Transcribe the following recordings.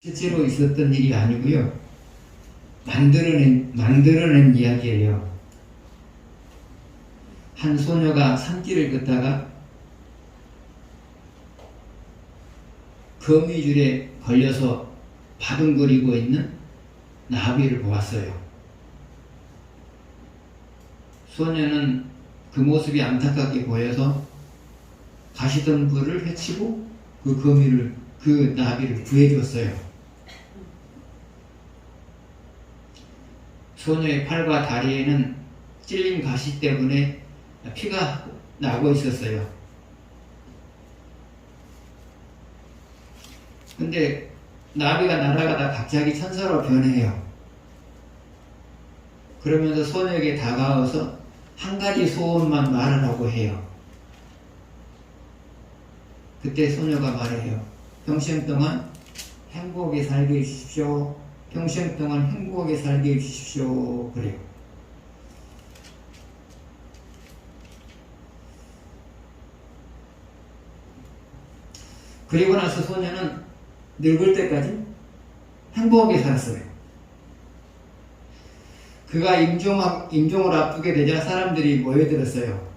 실제로 있었던 일이 아니고요. 만들어낸 이야기예요. 한 소녀가 산길을 걷다가 거미줄에 걸려서 바둥거리고 있는 나비를 보았어요. 소녀는 그 모습이 안타깝게 보여서 가시덤불을 헤치고 그 나비를 구해줬어요. 소녀의 팔과 다리에는 찔린 가시 때문에 피가 나고 있었어요. 근데 나비가 날아가다 갑자기 천사로 변해요. 그러면서 소녀에게 다가와서 한 가지 소원만 말하라고 해요. 그때 소녀가 말해요. 평생 동안 행복하게 살게 해주십시오. 평생 동안 행복하게 살게 해주십시오. 그래요. 그리고 나서 소녀는 늙을 때까지 행복하게 살았어요. 그가 임종을 앞두게 되자 사람들이 모여들었어요.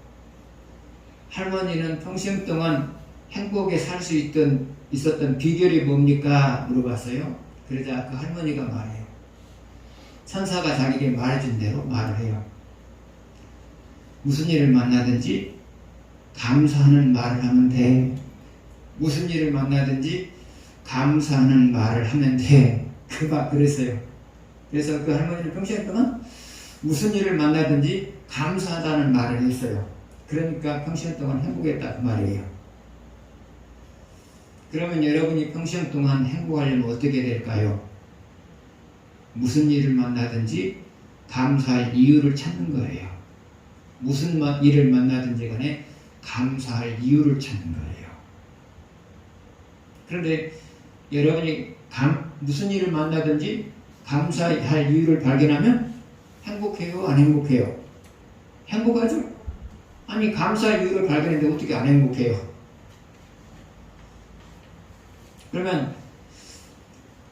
할머니는 평생 동안 행복하게 살 수 있었던 비결이 뭡니까? 물어봤어요. 그러자 그 할머니가 말해요. 천사가 자기에게 말해준 대로 말을 해요. 무슨 일을 만나든지 감사하는 말을 하면 돼. 무슨 일을 만나든지 감사하는 말을 하면 돼. 그랬어요. 그래서 그 할머니는 평생 동안 무슨 일을 만나든지 감사하다는 말을 했어요. 그러니까 평생 동안 행복했다 그 말이에요. 그러면 여러분이 평생 동안 행복하려면 어떻게 될까요? 무슨 일을 만나든지 감사할 이유를 찾는 거예요. 무슨 일을 만나든지 간에 감사할 이유를 찾는 거예요. 그런데 여러분이 무슨 일을 만나든지 감사할 이유를 발견하면 행복해요? 안 행복해요? 행복하죠? 아니 감사할 이유를 발견했는데 어떻게 안 행복해요? 그러면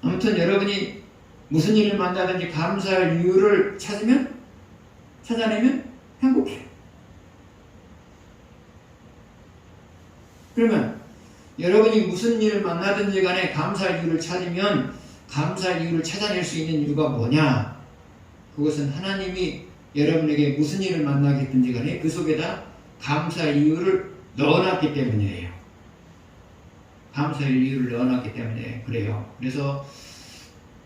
아무튼 여러분이 무슨 일을 만나든지 감사할 이유를 찾아내면 행복해요. 그러면 여러분이 무슨 일을 만나든지 간에 감사할 이유를 찾으면 감사할 이유를 찾아낼 수 있는 이유가 뭐냐? 그것은 하나님이 여러분에게 무슨 일을 만나겠든지 간에 그 속에다 감사할 이유를 넣어놨기 때문이에요. 감사할 이유를 넣어놨기 때문에 그래요. 그래서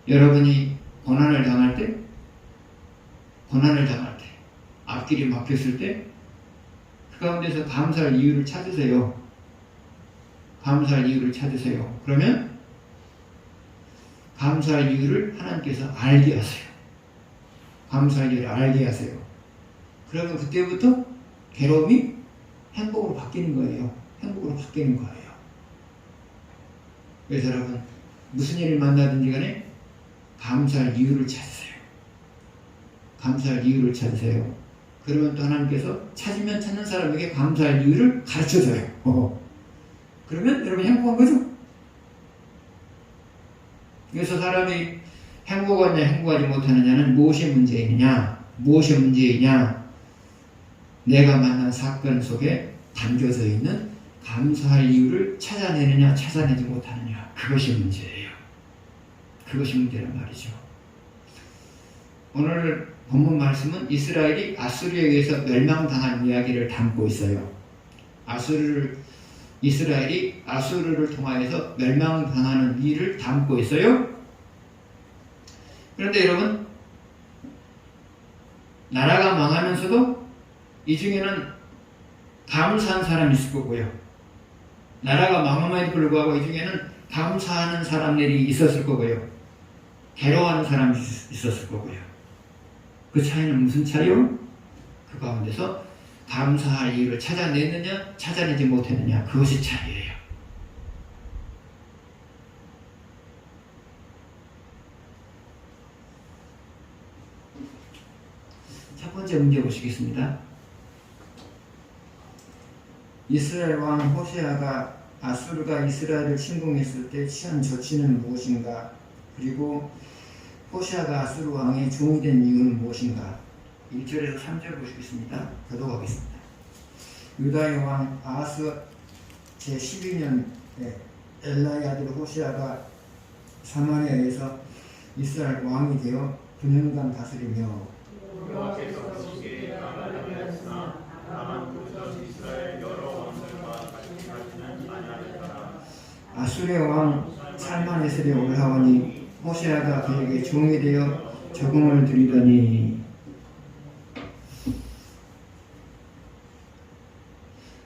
여러분이 고난을 당할 때, 앞길이 막혔을 때, 그 가운데서 감사할 이유를 찾으세요. 감사할 이유를 찾으세요. 그러면 감사할 이유를 하나님께서 알게 하세요. 감사할 이유를 알게 하세요. 그러면 그때부터 괴로움이 행복으로 바뀌는 거예요. 행복으로 바뀌는 거예요. 그래서 여러분 무슨 일을 만나든지 간에 감사할 이유를 찾으세요. 감사할 이유를 찾으세요. 그러면 또 하나님께서 찾으면 찾는 사람에게 감사할 이유를 가르쳐줘요. 그러면 여러분 행복한 거죠? 그래서 사람이 행복하냐 행복하지 못하느냐는 무엇이 문제이냐? 무엇이 문제이냐? 내가 만난 사건 속에 담겨져 있는 감사할 이유를 찾아내느냐 찾아내지 못하느냐, 그것이 문제예요. 그것이 문제란 말이죠. 오늘 본문 말씀은 이스라엘이 아수르에 의해서 멸망당한 이야기를 담고 있어요. 이스라엘이 아수르를 통하여서 멸망당하는 일을 담고 있어요. 그런데 여러분, 나라가 망하면서도 이 중에는 감사한 사람이 있을 거고요. 나라가 망함에도 불구하고 이 중에는 감사하는 사람들이 있었을 거고요. 괴로워하는 사람이 있었을 거고요. 그 차이는 무슨 차이요? 그 가운데서 감사할 이유를 찾아내느냐 찾아내지 못했느냐, 그것이 차이예요. 첫 번째 문제 보시겠습니다. 이스라엘 왕 호세아가 아수르가 이스라엘을 침공했을 때 취한 조치는 무엇인가? 그리고 호시아가 아수르 왕의 종이 된 이유는 무엇인가? 1절에서 3절 보시겠습니다. 교독하겠습니다. 유다의 왕 아하스 제12년에 엘라의 아들 호시아가 사마리아에서 이스라엘 왕이 되어 9년간 다스리며 여호와께서 지시에 따르셨으나 다만 그 전 이스라엘 여러 왕들과 같이 하지는 아니하였더라. 아수르의 왕 살만에셀이 올라오니 호시아가 그에게 종이 되어 적응을 드리더니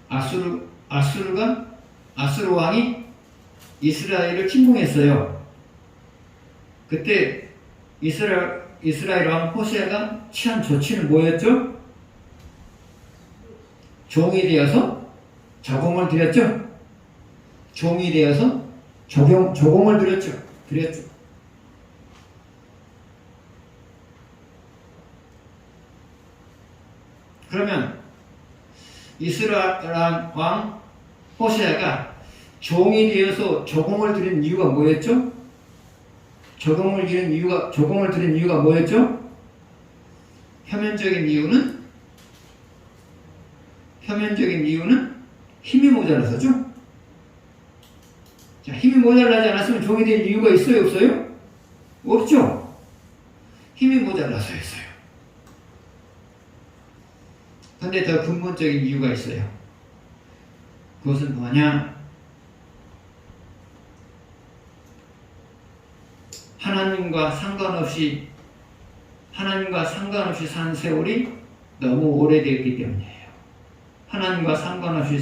아수르 왕이 이스라엘을 침공했어요. 그때 이스라엘 왕 호시아가 취한 조치는 뭐였죠? 종이 되어서 적응을 드렸죠. 종이 되어서 적응을 드렸죠. 그러면 이스라엘 왕 호시아가 종이 되어서 적응을 드린 이유가 뭐였죠? 적응을 드린 이유가 뭐였죠? 표면적인 이유는 힘이 모자라서죠. 자, 힘이 모자라지 않았으면 종이 될 이유가 있어요, 없어요? 없죠. 힘이 모자라서였어요. 근데 더 근본적인 이유가 있어요. 그것은 뭐냐? 하나님과 상관없이 산 세월이 너무 오래되었기 때문이에요. 하나님과 상관없이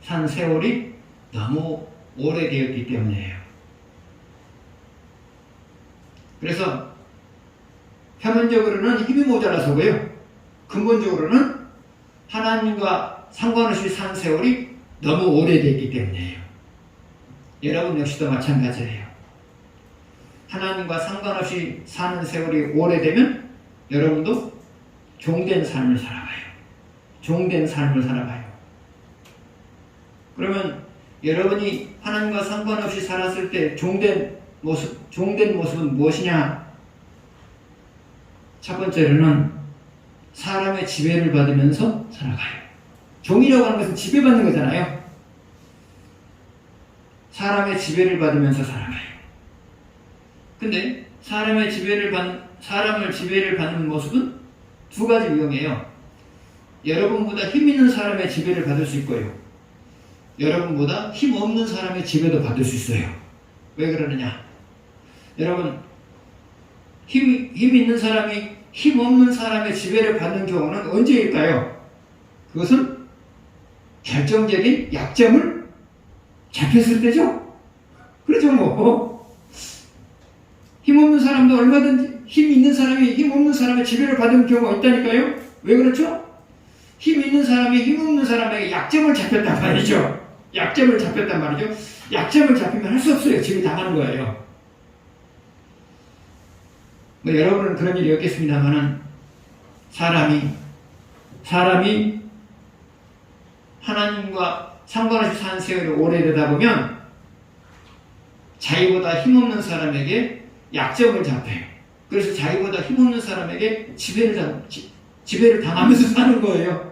산 세월이 너무 오래되었기 때문이에요. 그래서 표면적으로는 힘이 모자라서고요. 근본적으로는 하나님과 상관없이 산 세월이 너무 오래됐기 때문이에요. 여러분 역시도 마찬가지예요. 하나님과 상관없이 사는 세월이 오래되면 여러분도 종된 삶을 살아가요. 그러면 여러분이 하나님과 상관없이 살았을 때 종된 모습은 무엇이냐? 첫 번째로는 사람의 지배를 받으면서 살아가요. 종이라고 하는 것은 지배받는 거잖아요. 사람의 지배를 받으면서 살아가요. 근데 사람을 지배를 받는 모습은 두 가지 유형이에요. 여러분보다 힘 있는 사람의 지배를 받을 수 있고요. 여러분보다 힘 없는 사람의 지배도 받을 수 있어요. 왜 그러느냐? 여러분, 힘 있는 사람이 힘 없는 사람의 지배를 받는 경우는 언제일까요? 그것은 결정적인 약점을 잡혔을 때죠? 그렇죠, 뭐. 힘 없는 사람도 얼마든지 힘 있는 사람이 힘 없는 사람의 지배를 받은 경우가 있다니까요? 왜 그렇죠? 힘 있는 사람이 힘 없는 사람에게 약점을 잡혔단 말이죠. 약점을 잡히면 할 수 없어요. 지배 당하는 거예요. 뭐 여러분은 그런 일이 없겠습니다만은 사람이 하나님과 상관없이 사는 세월이 오래되다 보면 자기보다 힘없는 사람에게 약점을 잡혀요. 그래서 자기보다 힘없는 사람에게 지배를 당하면서 사는 거예요.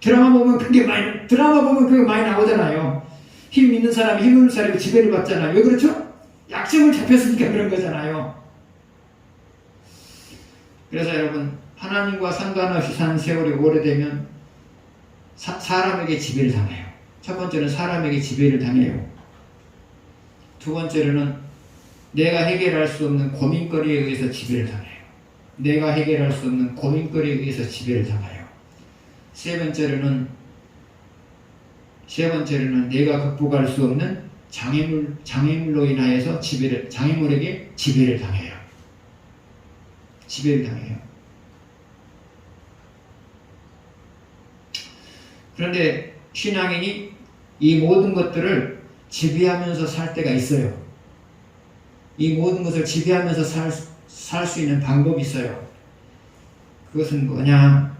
드라마 보면 그게 많이 나오잖아요. 힘 있는 사람이 힘 없는 사람이 지배를 받잖아요. 왜 그렇죠? 약점을 잡혔으니까 그런 거잖아요. 그래서 여러분, 하나님과 상관없이 사는 세월이 오래되면 사람에게 지배를 당해요. 첫 번째는 사람에게 지배를 당해요. 두 번째로는 내가 해결할 수 없는 고민거리에 의해서 지배를 당해요. 세 번째로는 내가 극복할 수 없는 장애물로 인하여서 장애물에게 지배를 당해요. 그런데 신앙인이 이 모든 것들을 지배하면서 살 때가 있어요. 이 모든 것을 지배하면서 살 수 있는 방법이 있어요. 그것은 뭐냐?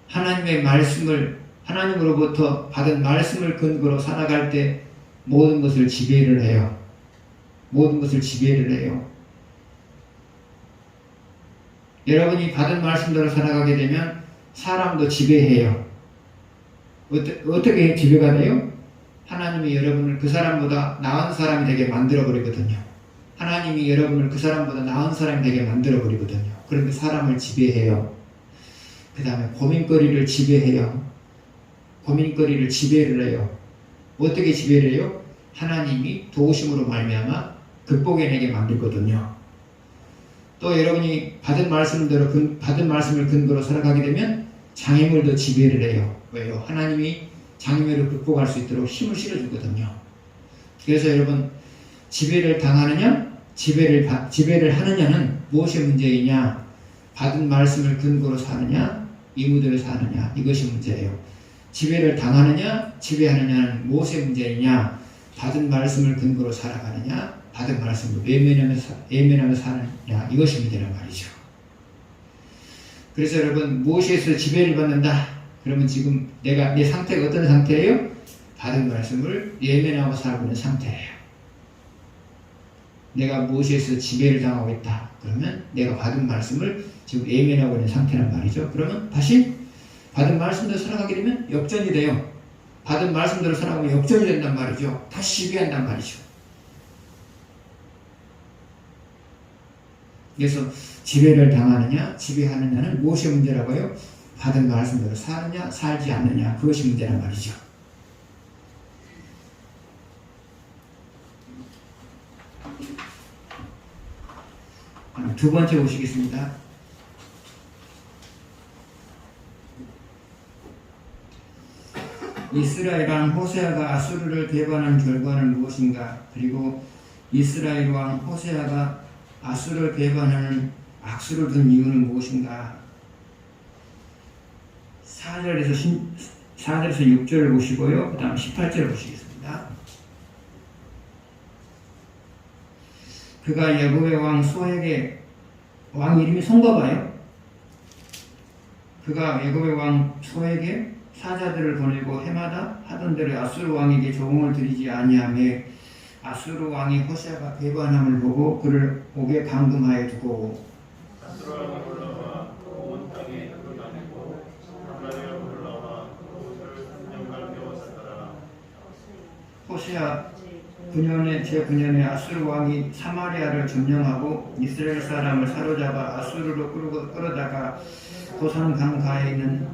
하나님의 말씀을, 하나님으로부터 받은 말씀을 근거로 살아갈 때 모든 것을 지배를 해요. 모든 것을 지배를 해요. 여러분이 받은 말씀대로 살아가게 되면 사람도 지배해요. 어떻게 지배가 돼요? 하나님이 여러분을 그 사람보다 나은 사람이 되게 만들어 버리거든요. 하나님이 여러분을 그 사람보다 나은 사람이 되게 만들어 버리거든요. 그런데 사람을 지배해요. 그 다음에 고민거리를 지배해요. 고민거리를 지배를 해요. 어떻게 지배를 해요? 하나님이 도우심으로 말미암아 극복해내게 만들거든요. 또 여러분이 받은 말씀을 근거로 살아가게 되면 장애물도 지배를 해요. 왜요? 하나님이 장애물을 극복할 수 있도록 힘을 실어주거든요. 그래서 여러분, 지배를 당하느냐, 지배를 하느냐는 무엇이 문제이냐? 받은 말씀을 근거로 사느냐, 이무대로 사느냐, 이것이 문제예요. 지배를 당하느냐, 지배하느냐는 무엇의 문제이냐? 받은 말씀을 근거로 살아가느냐, 받은 말씀을 외면하며 사느냐, 이것이 문제란 말이죠. 그래서 여러분, 무엇에서 지배를 받는다? 그러면 지금 내 상태가 어떤 상태예요? 받은 말씀을 외면하고 살고 있는 상태예요. 내가 무엇에서 지배를 당하고 있다? 그러면 내가 받은 말씀을 지금 외면하고 있는 상태란 말이죠. 그러면 다시 받은 말씀대로 살아가게 되면 역전이 돼요. 받은 말씀대로 살아가면 역전이 된단 말이죠. 다시 지배한단 말이죠. 그래서 지배를 당하느냐, 지배하느냐는 무엇이 문제라고요? 받은 말씀대로 사느냐, 살지 않느냐, 그것이 문제란 말이죠. 두 번째 보시겠습니다. 이스라엘 왕 호세아가 아수르를 배반한 결과는 무엇인가? 그리고 이스라엘 왕 호세아가 아수르를 배반하는 악수를 둔 이유는 무엇인가? 4절에서 6절을 보시고요. 그 다음 18절을 보시겠습니다. 그가 야곱의 왕 소에게, 왕 이름이 손가봐요. 그가 야곱의 왕 소에게 사자들을 보내고 해마다 하던 대로 아수르 왕에게 조공을 드리지 아니하며 아수르 왕이 호세아가 배반함을 보고 그를 옥에 감금하여 두고 아수르 왕이 올라와 온 땅에 다니고 사마리아 올라와 그곳을 3년간 배웠었더라. 호세아 9년에 제9년에 아수르 왕이 사마리아를 점령하고 이스라엘 사람을 사로잡아 아수르로 끌어다가 고산 강가에 있는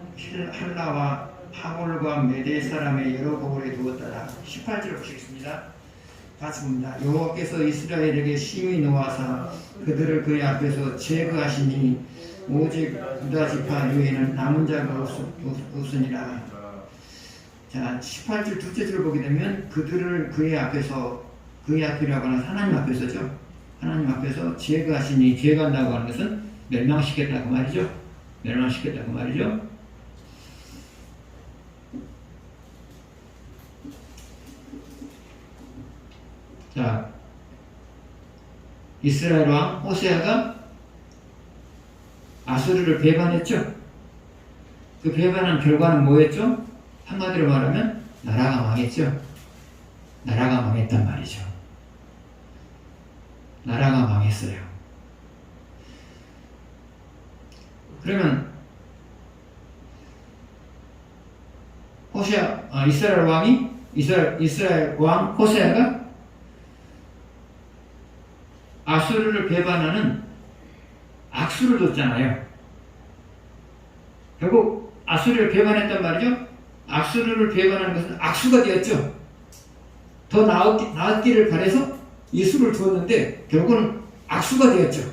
할라와 하골과 메대 사람의 여러 고을에 두었더라. 18절 보시겠습니다. 같이 봅니다. 여호와께서 이스라엘에게 심히 노하사 그들을 그의 앞에서 제거하시니 오직 유다 지파 외에는 남은 자가 없으니라. 자, 18절 둘째 줄을 보게 되면 그들을 그의 앞에서, 그의 앞이라고 하는 하나님 앞에서죠. 하나님 앞에서 제거하시니, 제거한다고 하는 것은 멸망시켰다고 말이죠. 멸망시켰다고 말이죠. 자, 이스라엘 왕 호세아가 아수르를 배반했죠. 그 배반한 결과는 뭐였죠? 한마디로 말하면 나라가 망했죠. 나라가 망했단 말이죠. 나라가 망했어요. 그러면 이스라엘 왕 호세아가 아수르를 배반하는 악수를 뒀잖아요. 결국 아수르를 배반했단 말이죠. 악수를 배반하는 것은 악수가 되었죠. 더 나았기를 바라서 예수를 두었는데 결국은 악수가 되었죠.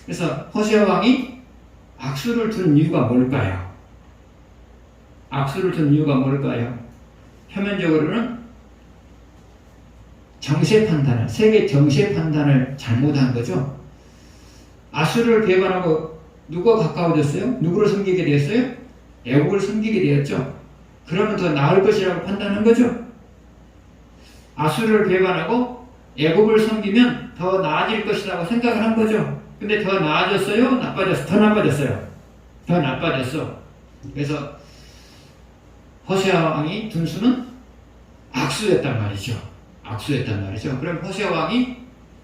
그래서 호세아 왕이 악수를 둔 이유가 뭘까요? 악수를 둔 이유가 뭘까요? 표면적으로는 세계 정세 판단을 잘못한 거죠. 아수르를 배반하고 누가 가까워졌어요? 누구를 섬기게 되었어요? 애국을 섬기게 되었죠. 그러면 더 나을 것이라고 판단한 거죠. 아수르를 배반하고 애국을 섬기면 더 나아질 것이라고 생각을 한 거죠. 근데 더 나아졌어요? 나빠졌어요? 더 나빠졌어요. 더 나빠졌어. 그래서 호세아 왕이 둔 수는 악수였단 말이죠. 악수였단 말이죠. 그럼 호세 왕이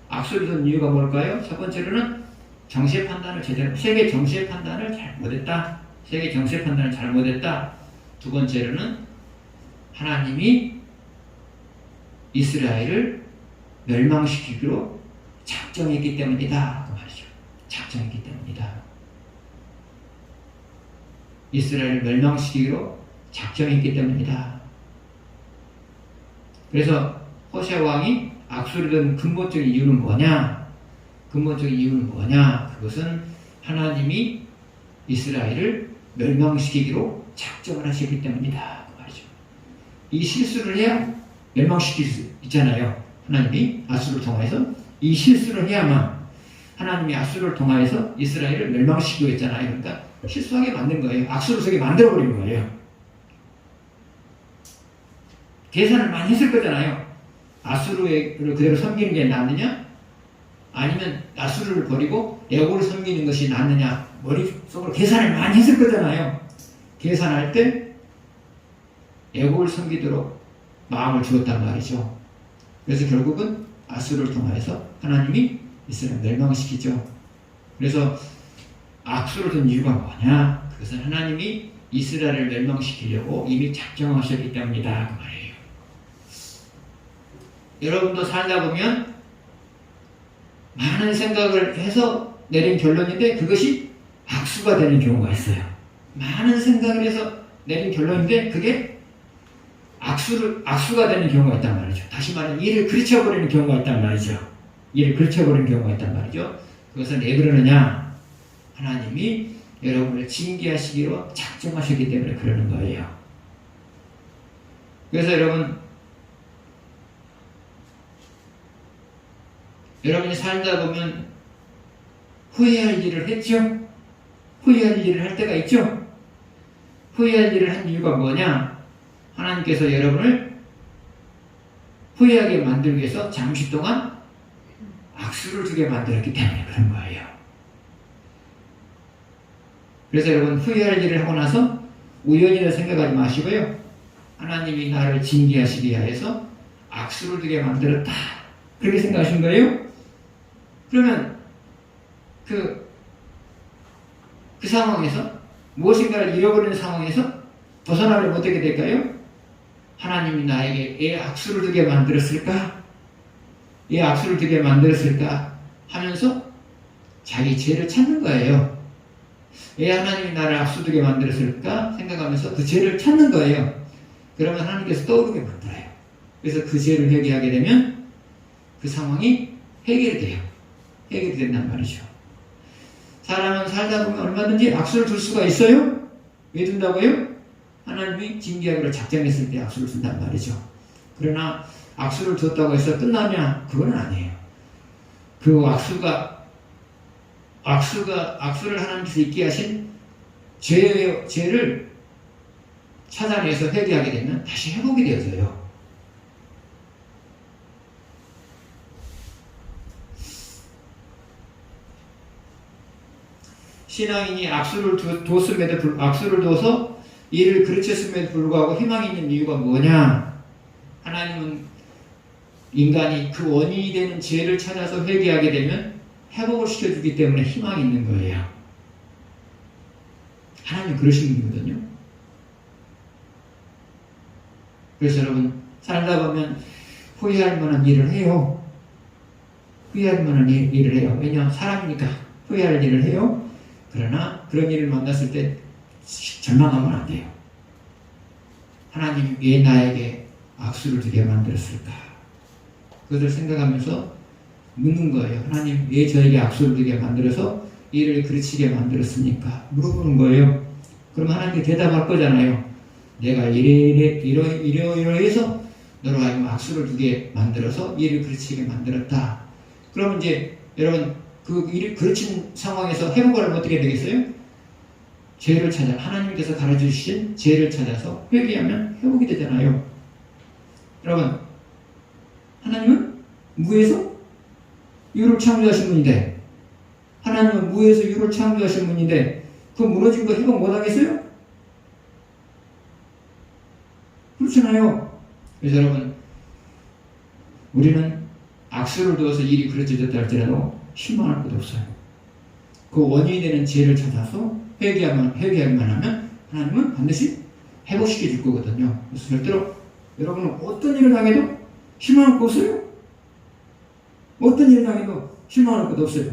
악수를 둔 이유가 뭘까요? 첫 번째로는 정세 판단을 제대로, 세계 정세 판단을 잘못했다. 세계 정세 판단을 잘못했다. 두 번째로는 하나님이 이스라엘을 멸망시키기로 작정했기 때문이다. 그 말이죠. 작정했기 때문이다. 이스라엘을 멸망시키기로 작정했기 때문이다. 그래서 호세 왕이 악수를 든 근본적인 이유는 뭐냐? 근본적인 이유는 뭐냐? 그것은 하나님이 이스라엘을 멸망시키기로 작정을 하셨기 때문이다. 그 말이죠. 이 실수를 해야 멸망시킬 수 있잖아요. 하나님이 아수를 통해서 이 실수를 해야만 하나님이 아수를 통하여서 이스라엘을 멸망시키고 있잖아요. 그러니까 실수하게 만든 거예요. 악수를 속에 만들어버린 거예요. 계산을 많이 했을 거잖아요. 아수르를 그대로 섬기는 게 낫느냐? 아니면 아수르를 버리고 애고를 섬기는 것이 낫느냐? 머릿속으로 계산을 많이 했을 거잖아요. 계산할 때 애고를 섬기도록 마음을 주었단 말이죠. 그래서 결국은 아수르를 통해서 하나님이 이스라엘 멸망시키죠. 그래서 악수를 둔 이유가 뭐냐? 그것은 하나님이 이스라엘을 멸망시키려고 이미 작정하셨기 때문이다. 그 말이에요. 여러분도 살다 보면 많은 생각을 해서 내린 결론인데 그것이 악수가 되는 경우가 있어요. 많은 생각을 해서 내린 결론인데 그게 악수가 되는 경우가 있단 말이죠. 다시 말하면 일을 그르쳐버리는 경우가 있단 말이죠. 일을 그르쳐버리는 경우가 있단 말이죠. 그것은 왜 그러느냐? 하나님이 여러분을 징계하시기로 작정하셨기 때문에 그러는 거예요. 그래서 여러분이 살다 보면 후회할 일을 했죠? 후회할 일을 할 때가 있죠? 후회할 일을 한 이유가 뭐냐? 하나님께서 여러분을 후회하게 만들기 위해서 잠시 동안 악수를 주게 만들었기 때문에 그런 거예요. 그래서 여러분 후회할 일을 하고 나서 우연이라 생각하지 마시고요. 하나님이 나를 징계하시기 위해서 악수를 두게 만들었다. 그렇게 생각하신 거예요? 그러면 그 상황에서 무엇인가를 잃어버리는 상황에서 벗어나려면 어떻게 될까요? 하나님이 나에게 왜 악수를 두게 만들었을까? 왜 악수를 두게 만들었을까? 하면서 자기 죄를 찾는 거예요. 왜 하나님이 나를 악수 두게 만들었을까? 생각하면서 그 죄를 찾는 거예요. 그러면 하나님께서 떠오르게 만들어요. 그래서 그 죄를 회개하게 되면 그 상황이 해결이 돼요. 해결이 된단 말이죠. 사람은 살다 보면 얼마든지 악수를 둘 수가 있어요? 왜 둔다고요? 하나님이 징계하기로 작정했을 때 악수를 둔단 말이죠. 그러나 악수를 뒀다고 해서 끝나냐? 그건 아니에요. 그 악수를 하나님께서 있게 하신 죄를 찾아내서 회개하게 되면 다시 회복이 되어져요. 신앙인이 악수를 둬서 이를 그르쳤음에도 불구하고 희망이 있는 이유가 뭐냐? 하나님은 인간이 그 원인이 되는 죄를 찾아서 회개하게 되면 회복을 시켜주기 때문에 희망이 있는 거예요. 하나님 그러신 분이거든요. 그래서 여러분 살다 보면 후회할 만한 일을 해요. 후회할 만한 일을 해요. 왜냐? 사람이니까 후회할 일을 해요. 그러나 그런 일을 만났을 때 절망하면 안 돼요. 하나님 왜 나에게 악수를 두게 만들었을까? 그것을 생각하면서 묻는 거예요. 하나님 왜 저에게 악수를 두게 만들어서 일을 그르치게 만들었습니까? 물어보는 거예요. 그럼 하나님께 대답할 거잖아요. 내가 이러해서 너로 하여금 악수를 두게 만들어서 일을 그르치게 만들었다. 그러면 이제 여러분 그 일을 그르친 상황에서 회복을 하면 어떻게 되겠어요? 죄를 찾아 하나님께서 가르쳐주신 죄를 찾아서 회개하면 회복이 되잖아요. 여러분 하나님은 무에서 유를 창조하신 분인데 하나님은 무에서 유를 창조하신 분인데 그 무너진 거 회복 못하겠어요? 그렇잖아요. 그래서 여러분, 우리는 악수를 두어서 일이 그르쳐졌다 할지라도 실망할 것도 없어요. 그 원인이 되는 죄를 찾아서 회개하기만 하면 하나님은 반드시 회복시켜 줄 거거든요. 그래서 절대로 여러분은 어떤 일을 당해도 실망할 거 없어요. 어떤 일을 당해도 실망할 것도 없어요.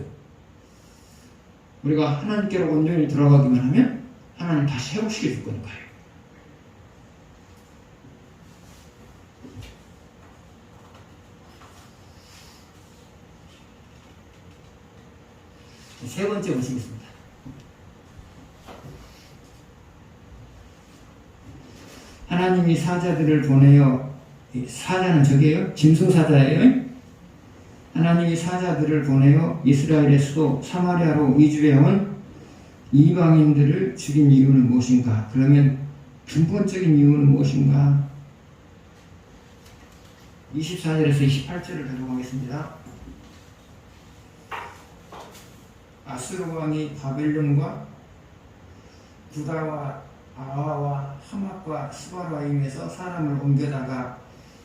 우리가 하나님께로 온전히 돌아가기만 하면 하나님 다시 회복시켜 줄 거니까요. 세 번째 보시겠습니다. 하나님이 사자들을 보내어, 사자는 저게요? 짐승사자예요. 하나님이 사자들을 보내어 이스라엘의 수도 사마리아로 이주해온 이방인들을 죽인 이유는 무엇인가? 그러면 근본적인 이유는 무엇인가? 24절에서 28절을 가져가겠습니다. 아수르 왕이 바벨론과 구다와 아와와 하맛과 스바라임에서 사람을 옮겨다가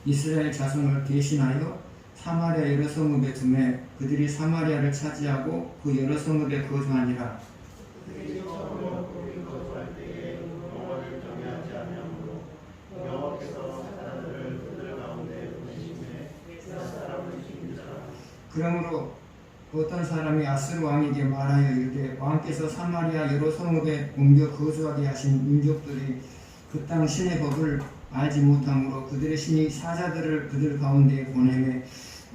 이스라엘 자손을 대신하여 사마리아 여러 성읍에 두매 그들이 사마리아를 차지하고 그 여러 성읍에 거주하니라. 그러므로 어떤 사람이 아스루 왕에게 말하여 이르되 왕께서 사마리아 여러 성읍에 옮겨 거주하게 하신 민족들이 그 땅 신의 법을 알지 못함으로 그들의 신이 사자들을 그들 가운데 보내매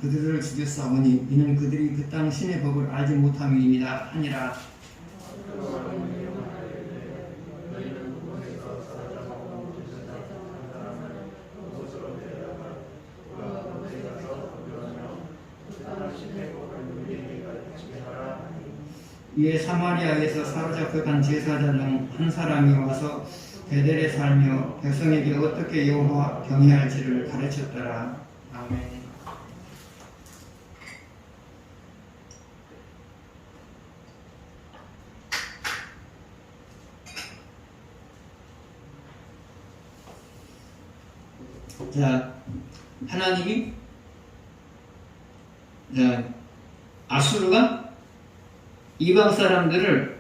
그들을 죽였사오니 이는 그들이 그 땅 신의 법을 알지 못함이니이다 하니라. 이에 사마리아에서 사로잡혀 간 제사장 중 한 사람이 와서 베델에 살며 백성에게 어떻게 여호와 경외할지를 가르쳤더라. 아멘. 자, 하나님이 아수르가 이방 사람들을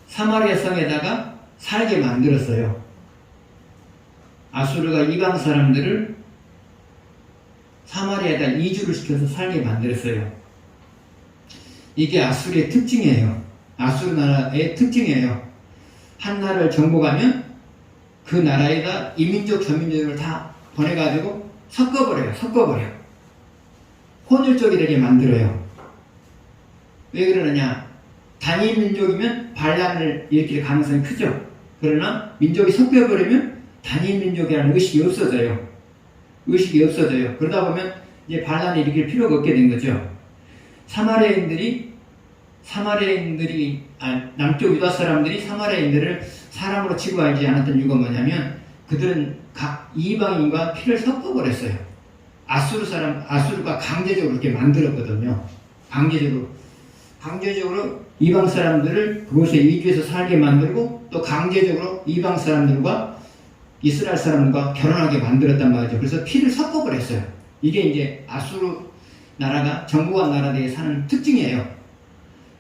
사마리아 성에다가 살게 만들었어요. 아수르가 이방 사람들을 사마리아에다 이주를 시켜서 살게 만들었어요. 이게 아수르의 특징이에요. 아수르 나라의 특징이에요. 한 나라를 정복하면 그 나라에다 이민족 저민족을 다 보내가지고 섞어버려. 혼혈족이 되게 만들어요. 왜 그러느냐? 단일 민족이면 반란을 일으킬 가능성이 크죠. 그러나 민족이 섞여버리면 단일 민족이라는 의식이 없어져요. 그러다 보면 이제 반란을 일으킬 필요가 없게 된 거죠. 남쪽 유다 사람들이 사마리아인들을 사람으로 취급하지 않았던 이유가 뭐냐면 그들은 각 이방인과 피를 섞어버렸어요. 아수르가 강제적으로 이렇게 만들었거든요. 강제적으로 이방 사람들을 그곳에 이주해서 살게 만들고 또 강제적으로 이방 사람들과 이스라엘 사람들과 결혼하게 만들었단 말이죠. 그래서 피를 섞어버렸어요. 이게 이제 아수르 나라가 정복한 나라에 사는 특징이에요.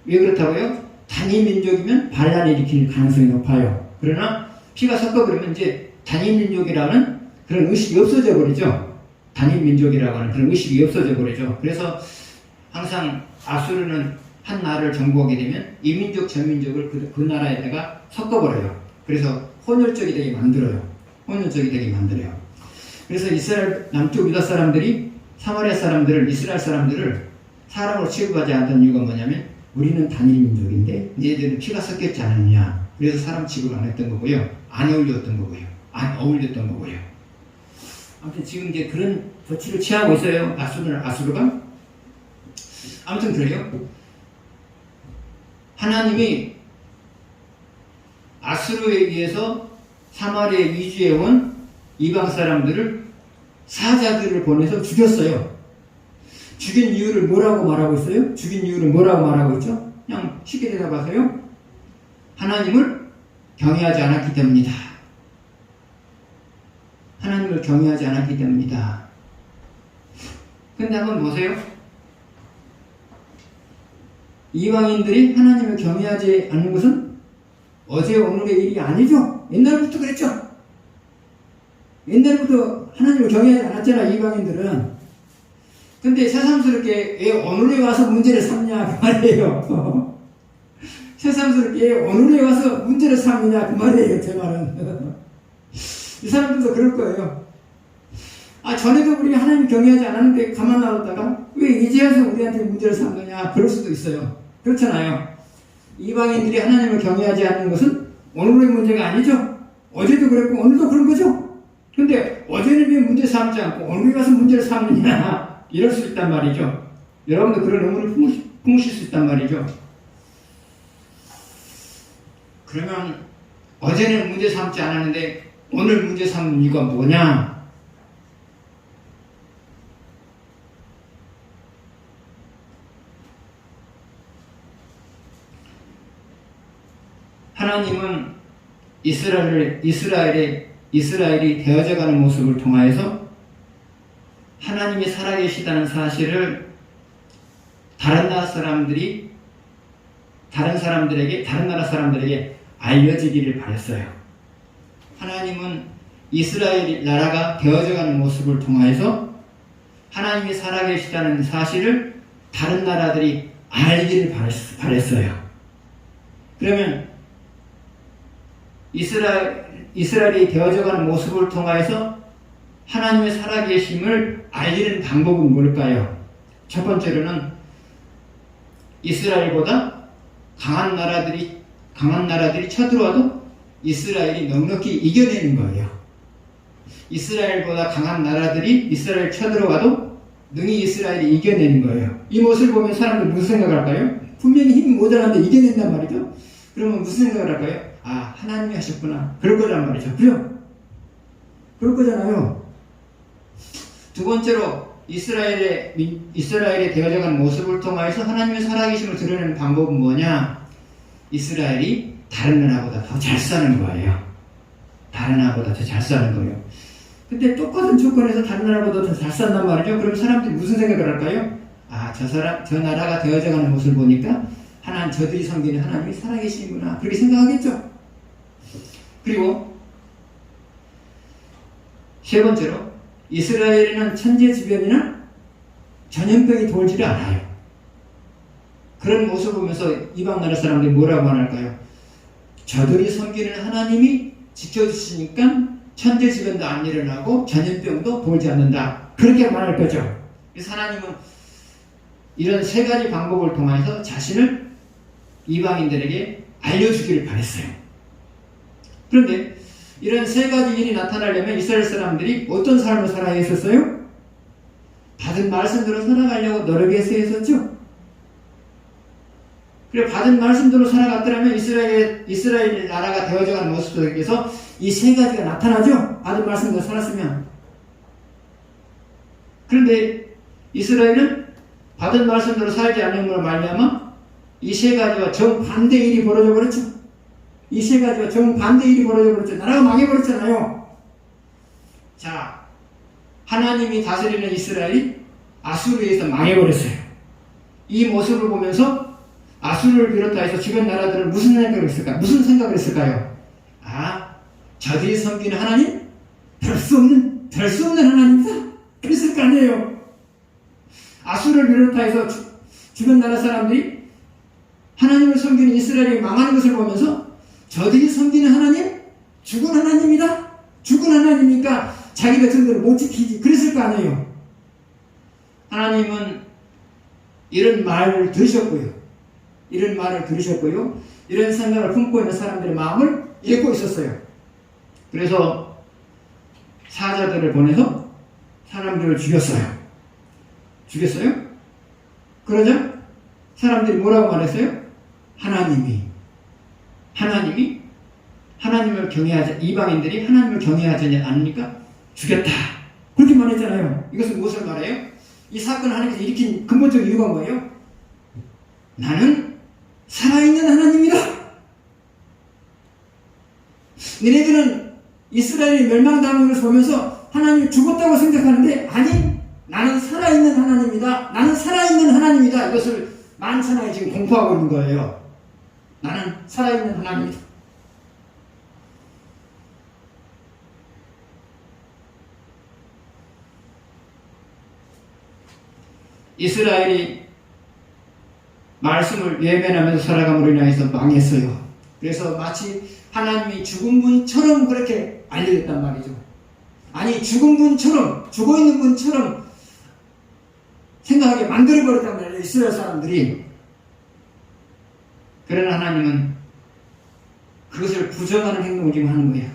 왜 그렇다고요? 단일 민족이면 반란을 일으킬 가능성이 높아요. 그러나 피가 섞어버리면 이제 단일 민족이라는 그런 의식이 없어져 버리죠. 그래서 항상 아수르는 한 나라를 정복하게 되면 이민족 저민족을 그 나라에다가 섞어버려요. 그래서 혼혈족이 되게 만들어요. 그래서 이스라엘 남쪽 유다 사람들이 사마리아 사람들을, 이스라엘 사람들을 사람으로 취급하지 않았던 이유가 뭐냐면 우리는 단일 민족인데 얘들은 피가 섞였지 않느냐. 그래서 사람 취급을 안 했던 거고요. 안 어울렸던 거고요. 아무튼 지금 이제 그런 조치를 취하고 있어요. 아수르가. 아무튼 그래요. 하나님이 아수르에 의해서 사마리아에 이주해온 이방 사람들을 사자들을 보내서 죽였어요. 죽인 이유를 뭐라고 말하고 있어요? 그냥 쉽게 대답하세요. 하나님을 경외하지 않았기 때문이다. 하나님을 경외하지 않았기 때문이다. 근데 한번 보세요. 이방인들이 하나님을 경외하지 않는 것은 어제 오늘의 일이 아니죠. 옛날부터 그랬죠. 옛날부터 하나님을 경외하지 않았잖아, 이방인들은. 근데 새삼스럽게 왜 오늘에 와서 문제를 삼냐 그 말이에요. 새삼스럽게 왜 오늘에 와서 문제를 삼느냐 그 말이에요. 제 말은. 이 사람들도 그럴 거예요. 아, 전에도 우리 하나님 경외하지 않았는데 가만 놔뒀다가 왜 이제 와서 우리한테 문제를 삼느냐 그럴 수도 있어요. 그렇잖아요. 이방인들이 하나님을 경외하지 않는 것은 오늘의 문제가 아니죠. 어제도 그랬고 오늘도 그런 거죠. 근데 어제는 왜 문제 삼지 않고 오늘에 가서 문제를 삼느냐 이럴 수 있단 말이죠. 여러분도 그런 의문을 품으실 수 있단 말이죠. 그러면 어제는 문제 삼지 않았는데 오늘 문제 삼는 이유가 뭐냐? 하나님은 이스라엘이 되어져가는 모습을 통하여서 하나님이 살아계시다는 사실을 다른 나라 사람들에게 알려지기를 바랬어요. 하나님은 이스라엘 나라가 되어져가는 모습을 통하여서 하나님이 살아계시다는 사실을 다른 나라들이 알기를 바랬어요. 그러면 이스라엘이 되어져가는 모습을 통하여서 하나님의 살아계심을 알리는 방법은 뭘까요? 첫 번째로는 이스라엘보다 강한 나라들이 쳐들어와도 이스라엘이 넉넉히 이겨내는 거예요. 이스라엘보다 강한 나라들이 이스라엘 쳐들어와도 능히 이스라엘이 이겨내는 거예요. 이 모습을 보면 사람들 무슨 생각을 할까요? 분명히 힘이 모자란데 이겨낸단 말이죠. 그러면 무슨 생각을 할까요? 아, 하나님이 하셨구나. 그럴 거란 말이죠. 그죠? 그럴 거잖아요. 두 번째로 이스라엘이 되어져가는 모습을 통하여서 하나님의 살아계심을 드러내는 방법은 뭐냐? 이스라엘이 다른 나라보다 더 잘 사는 거예요. 다른 나라보다 더 잘 사는 거예요. 근데 똑같은 조건에서 다른 나라보다 더 잘 산단 말이죠. 그럼 사람들이 무슨 생각을 할까요? 아, 저 나라가 되어져가는 모습을 보니까 저들이 섬기는 하나님이 살아계시구나. 그렇게 생각하겠죠. 그리고 세 번째로 이스라엘에는 천재지변이나 전염병이 돌지를 않아요. 그런 모습을 보면서 이방 나라 사람들이 뭐라고 말할까요? 저들이 섬기는 하나님이 지켜주시니까 천재지변도 안 일어나고 전염병도 돌지 않는다. 그렇게 말할 거죠. 그래서 하나님은 이런 세 가지 방법을 통해서 자신을 이방인들에게 알려주기를 바랬어요. 그런데 이런 세 가지 일이 나타나려면 이스라엘 사람들이 어떤 삶을 살아야 했었어요? 받은 말씀대로 살아가려고 노력해서 했었죠. 그리고 받은 말씀대로 살아갔더라면 이스라엘 나라가 되어져가는 모습 속에서 이 세 가지가 나타나죠. 받은 말씀대로 살았으면. 그런데 이스라엘은 받은 말씀대로 살지 않는 걸로 말미암아 이 세 가지와 정반대 일이 벌어져 버렸죠. 이 세 가지와 정반대 일이 벌어져 버렸죠. 나라가 망해버렸잖아요. 자, 하나님이 다스리는 이스라엘이 아수르에 의해서 망해버렸어요. 이 모습을 보면서 아수르를 비롯해서 주변 나라들은 무슨 생각을 했을까요? 아, 저들이 섬기는 하나님? 별 수 없는 하나님이다. 그랬을 거 아니에요. 아수르를 비롯해서 주변 나라 사람들이 하나님을 섬기는 이스라엘이 망하는 것을 보면서 저들이 섬기는 하나님? 죽은 하나님이다. 죽은 하나님이니까 자기 백성들을 못 지키지. 그랬을 거 아니에요. 하나님은 이런 말을 들으셨고요. 이런 생각을 품고 있는 사람들의 마음을 읽고 있었어요. 그래서 사자들을 보내서 사람들을 죽였어요. 그러자 사람들이 뭐라고 말했어요? 이방인들이 하나님을 경외하지 않으니까 죽였다. 그렇게 말했잖아요. 이것은 무엇을 말해요? 이 사건을 하나님께서 일으킨 근본적 이유가 뭐예요? 나는 살아있는 하나님이다. 너네들은 이스라엘이 멸망당하는 것을 보면서 하나님이 죽었다고 생각하는데 아니 나는 살아있는 하나님이다. 나는 살아있는 하나님이다. 이것을 만천하에 지금 공포하고 있는 거예요. 나는 살아있는 하나님이다. 이스라엘이 말씀을 외면하면서 살아감으로 인해서 망했어요. 그래서 마치 하나님이 죽은 분처럼 그렇게 알려졌단 말이죠. 아니 죽은 분처럼 죽어 있는 분처럼 생각하게 만들어버렸단 말이에요. 이스라엘 사람들이. 그러나 하나님은 그것을 부정하는 행동을 지금 하는 거예요.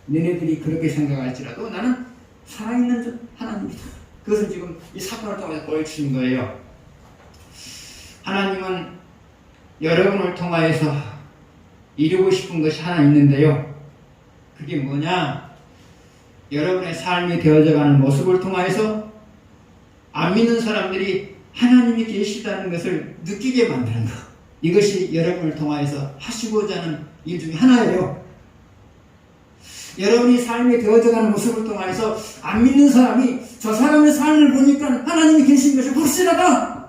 너네들이 그렇게 생각할지라도 나는 살아있는 하나님이다. 그것을 지금 이 사건을 통해서 보여주신 거예요. 하나님은 여러분을 통하여서 이루고 싶은 것이 하나 있는데요. 그게 뭐냐? 여러분의 삶이 되어져가는 모습을 통하여서 안 믿는 사람들이 하나님이 계시다는 것을 느끼게 만드는 것. 이것이 여러분을 통하여서 하시고자 하는 일 중에 하나예요. 여러분이 삶이 되어져가는 모습을 통하여서 안 믿는 사람이 저 사람의 삶을 보니까 하나님이 계신 것이 확실하다.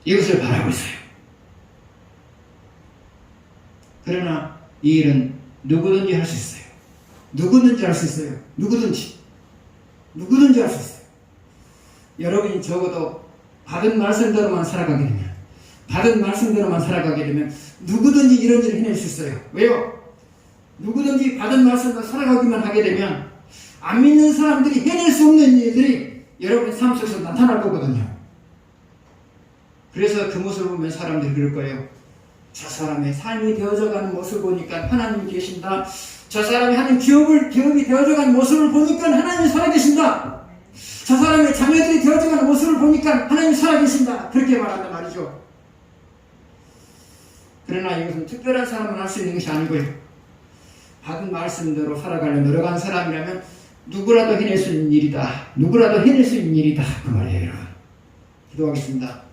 이것을 바라고 있어요. 그러나 이 일은 누구든지 할 수 있어요. 누구든지 할 수 있어요. 누구든지 할 수 있어요. 여러분이 적어도 받은 말씀대로만 살아가게 되면 누구든지 이런 일을 해낼 수 있어요. 왜요? 누구든지 받은 말씀대로 살아가기만 하게 되면 안 믿는 사람들이 해낼 수 없는 일들이 여러분의 삶 속에서 나타날 거거든요. 그래서 그 모습을 보면 사람들이 그럴 거예요. 저 사람의 삶이 되어져가는 모습을 보니까 하나님이 계신다. 저 사람이 하는 기업이 되어져가는 모습을 보니까 하나님이 살아계신다. 저 사람의 자녀들이 되어져가는 모습을 보니까 하나님이 살아계신다. 그렇게 말한단 말이죠. 그러나 이것은 특별한 사람만 할 수 있는 것이 아니고요. 받은 말씀대로 살아가려 노력한 사람이라면 누구라도 해낼 수 있는 일이다. 그 말이에요. 여러분. 기도하겠습니다.